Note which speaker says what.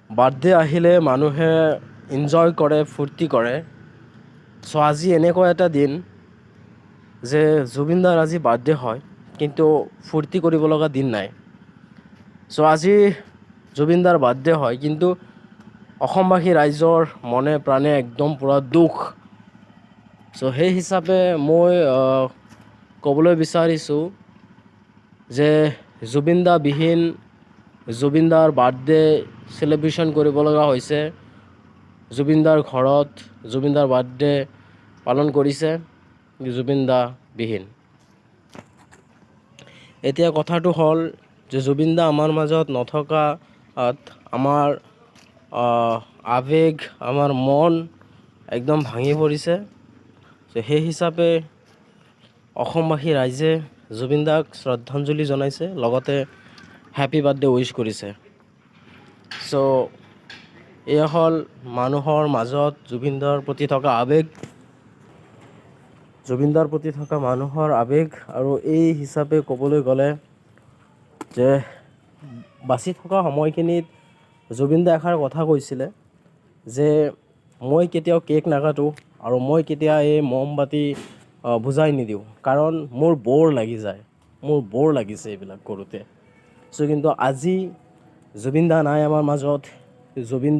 Speaker 1: Birthday আহিলে মানুহে enjoy কৰে, ফূৰ্তি কৰে। চ' আজি এনেকুৱা এটা দিন যে জুবিনদাৰ আজি বাৰ্থডে হয়, কিন্তু ফূৰ্তি কৰিব লগা দিন নাই। চ' আজি জুবিনদাৰ বাৰ্থডে হয়, কিন্তু অসমবাসী ৰাইজৰ মনে প্ৰাণে একদম পূৰা দুখ। চ' সেই হিচাপে মই ক'বলৈ বিচাৰিছোঁ যে জুবিনদাবিহীন জুবিনদাৰ বাৰ্থডে চেলিব্ৰেশ্যন কৰিব লগা হৈছে। জুবিনদাৰ ঘৰত জুবিনদাৰ বাৰ্থডে পালন কৰিছে জুবিনদাবিহীন। এতিয়া কথাটো হ'ল যে জুবিনদা আমাৰ মাজত নথকাত আমাৰ আৱেগ, আমাৰ মন একদম ভাঙি পৰিছে। সেই হিচাপে অসমবাসী ৰাইজে জুবিনদাক শ্ৰদ্ধাঞ্জলি জনাইছে, লগতে হেপী বাৰ্থডে উইছ কৰিছে। চ' এয়া হ'ল মানুহৰ মাজত জুবিনদাৰ প্ৰতি থকা আৱেগ, জুবিনদাৰ প্ৰতি থকা মানুহৰ আৱেগ। আৰু এই হিচাপে ক'বলৈ গ'লে যে বাচি থকা সময়খিনিত জুবিনদাই এষাৰ কথা কৈছিলে যে মই কেতিয়াও কেক নাকাটো আৰু মই কেতিয়াও এই মমবাতি বুজাই নিদিওঁ, কাৰণ মোৰ ব'ৰ লাগি যায়, মোৰ ব'ৰ লাগিছে এইবিলাক কৰোঁতে। চ' কিন্তু আজি জুবিনদা নাই আমাৰ মাজত। জুবিনদা